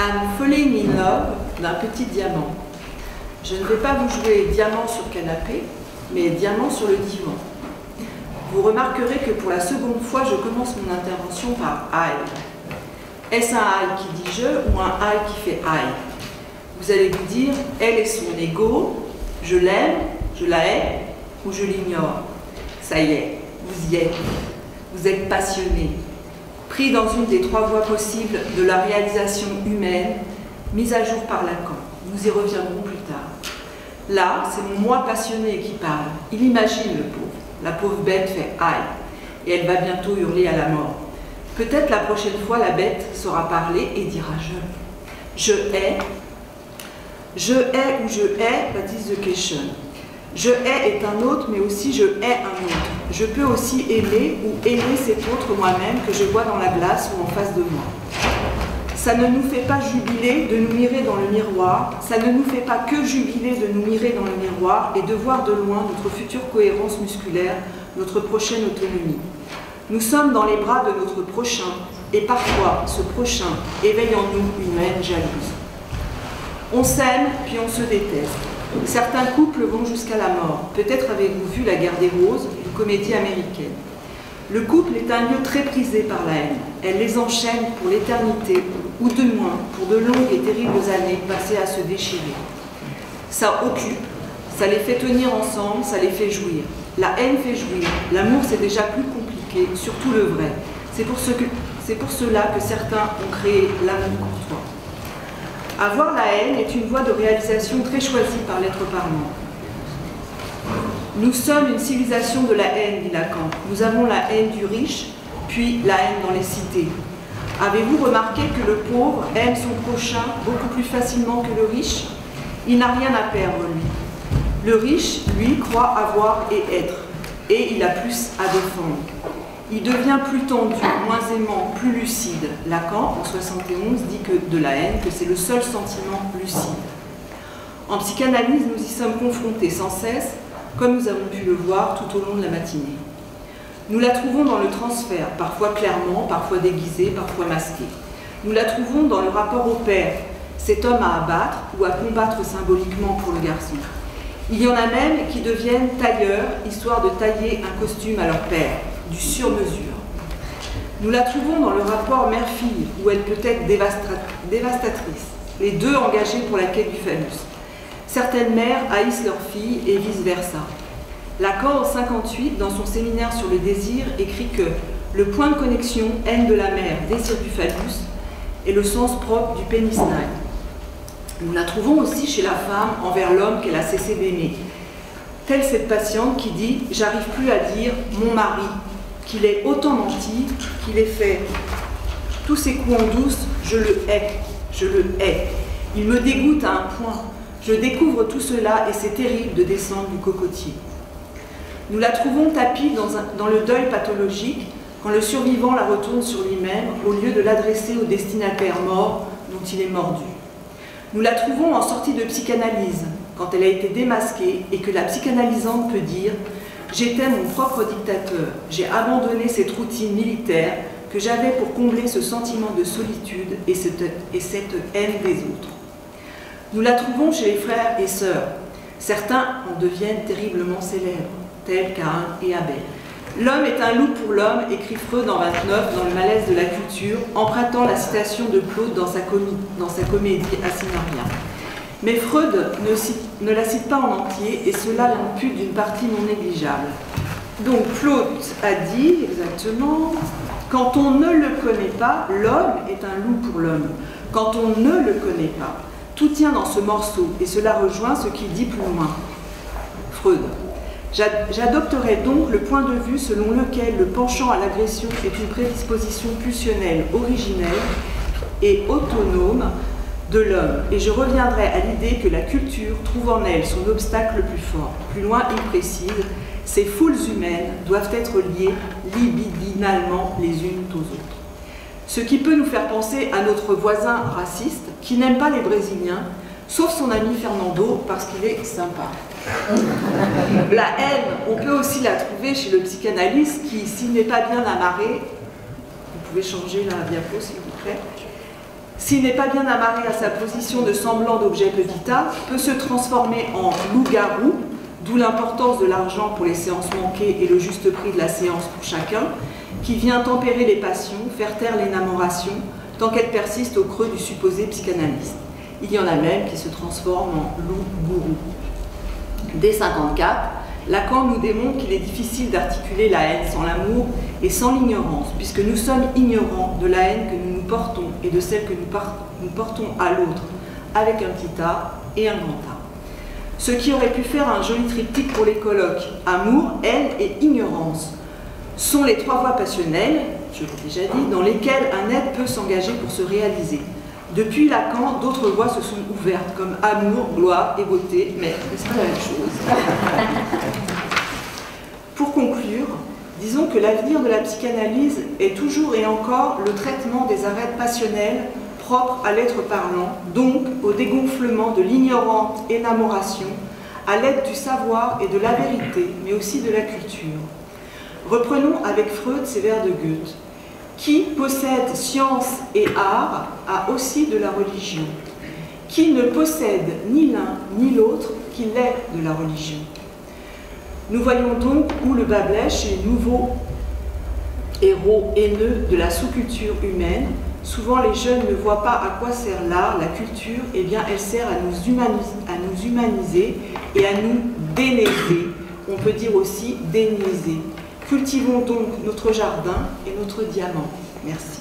I'm falling in love d'un petit diamant. Je ne vais pas vous jouer diamant sur canapé, mais diamant sur le divan. Vous remarquerez que pour la seconde fois, je commence mon intervention par I. Est-ce un I qui dit je ou un I qui fait I? Vous allez vous dire, elle est son ego, je l'aime, je la hais ou je l'ignore. Ça y est, vous y êtes. Vous êtes passionné, pris dans une des trois voies possibles de la réalisation humaine, mise à jour par Lacan. Nous y reviendrons plus tard. Là, c'est mon moi passionné qui parle. Il imagine le pauvre. La pauvre bête fait aïe, et elle va bientôt hurler à la mort. Peut-être la prochaine fois, la bête saura parler et dira je. Je hais. Je hais ou je hais, that is the question. Je hais est un autre, mais aussi je hais un autre. Je peux aussi aimer ou aimer cet autre moi-même que je vois dans la glace ou en face de moi. Ça ne nous fait pas jubiler de nous mirer dans le miroir, ça ne nous fait pas que jubiler de nous mirer dans le miroir et de voir de loin notre future cohérence musculaire, notre prochaine autonomie. Nous sommes dans les bras de notre prochain et parfois ce prochain éveille en nous une haine jalouse. On s'aime puis on se déteste. Certains couples vont jusqu'à la mort. Peut-être avez-vous vu La Guerre des Roses, une comédie américaine. Le couple est un lieu très prisé par la haine. Elle les enchaîne pour l'éternité, ou de moins, pour de longues et terribles années passées à se déchirer. Ça occupe, ça les fait tenir ensemble, ça les fait jouir. La haine fait jouir, l'amour c'est déjà plus compliqué, surtout le vrai. C'est pour cela que certains ont créé l'amour courtois. Avoir la haine est une voie de réalisation très choisie par l'être parlant. Nous sommes une civilisation de la haine, dit Lacan. Nous avons la haine du riche, puis la haine dans les cités. Avez-vous remarqué que le pauvre aime son prochain beaucoup plus facilement que le riche? Il n'a rien à perdre, lui. Le riche, lui, croit avoir et être, et il a plus à défendre. Il devient plus tendu, moins aimant, plus lucide. Lacan, en 71, dit que de la haine, que c'est le seul sentiment lucide. En psychanalyse, nous y sommes confrontés sans cesse, comme nous avons pu le voir tout au long de la matinée. Nous la trouvons dans le transfert, parfois clairement, parfois déguisé, parfois masqué. Nous la trouvons dans le rapport au père, cet homme à abattre ou à combattre symboliquement pour le garçon. Il y en a même qui deviennent tailleurs, histoire de tailler un costume à leur père, du sur-mesure. Nous la trouvons dans le rapport mère-fille, où elle peut être dévastatrice, les deux engagés pour la quête du phallus. Certaines mères haïssent leurs filles et vice-versa. Lacan, en 58, dans son séminaire sur le désir, écrit que le point de connexion haine de la mère, désir du phallus, est le sens propre du pénis. Nous la trouvons aussi chez la femme envers l'homme qu'elle a cessé d'aimer. Telle cette patiente qui dit « J'arrive plus à dire mon mari, qu'il ait autant menti, qu'il ait fait tous ses coups en douce, je le hais, je le hais. Il me dégoûte à un point. Je découvre tout cela et c'est terrible de descendre du cocotier. » Nous la trouvons tapie dans le deuil pathologique quand le survivant la retourne sur lui-même au lieu de l'adresser au destinataire mort dont il est mordu. Nous la trouvons en sortie de psychanalyse quand elle a été démasquée et que la psychanalysante peut dire « J'étais mon propre dictateur, j'ai abandonné cette routine militaire que j'avais pour combler ce sentiment de solitude et cette haine des autres. » Nous la trouvons chez les frères et sœurs. Certains en deviennent terriblement célèbres, tels Caïn et Abel. L'homme est un loup pour l'homme, écrit Freud en 29 dans Le malaise de la culture, empruntant la citation de Claude dans sa comédie Asinoria. Mais Freud ne la cite pas en entier et cela l'ampute d'une partie non négligeable. Donc Claude a dit exactement « Quand on ne le connaît pas, l'homme est un loup pour l'homme. Quand on ne le connaît pas, tout tient dans ce morceau et cela rejoint ce qu'il dit plus loin. » Freud. J'adopterai donc le point de vue selon lequel le penchant à l'agression est une prédisposition pulsionnelle originelle et autonome de l'homme, et je reviendrai à l'idée que la culture trouve en elle son obstacle le plus fort. Plus loin, il précise, ces foules humaines doivent être liées libidinalement les unes aux autres. Ce qui peut nous faire penser à notre voisin raciste qui n'aime pas les Brésiliens, sauf son ami Fernando parce qu'il est sympa. La haine, on peut aussi la trouver chez le psychanalyste qui, s'il n'est pas bien amarré, vous pouvez changer la diapo s'il vous plaît, s'il n'est pas bien amarré à sa position de semblant d'objet petit a, peut se transformer en loup-garou, d'où l'importance de l'argent pour les séances manquées et le juste prix de la séance pour chacun, qui vient tempérer les passions, faire taire l'énamoration, tant qu'elle persiste au creux du supposé psychanalyste. Il y en a même qui se transforment en loup-gourou. Dès 1954, Lacan nous démontre qu'il est difficile d'articuler la haine sans l'amour et sans l'ignorance, puisque nous sommes ignorants de la haine que nous nous portons et de celle que nous portons à l'autre, avec un petit a et un grand A. Ce qui aurait pu faire un joli triptyque pour les colloques, amour, haine et ignorance, sont les trois voies passionnelles, je l'ai déjà dit, dans lesquelles un être peut s'engager pour se réaliser. Depuis Lacan, d'autres voies se sont ouvertes, comme amour, gloire et beauté, mais c'est pas la même chose. Pour conclure, disons que l'avenir de la psychanalyse est toujours et encore le traitement des arêtes passionnelles propres à l'être parlant, donc au dégonflement de l'ignorante énamoration, à l'aide du savoir et de la vérité, mais aussi de la culture. Reprenons avec Freud ces vers de Goethe. Qui possède science et art a aussi de la religion. Qui ne possède ni l'un ni l'autre qu'il est de la religion. Nous voyons donc où le bas blesse chez les nouveaux héros haineux de la sous-culture humaine. Souvent les jeunes ne voient pas à quoi sert l'art, la culture, eh bien elle sert à nous humaniser et à nous déniaiser. On peut dire aussi déniaiser. Cultivons donc notre jardin et notre diamant. Merci.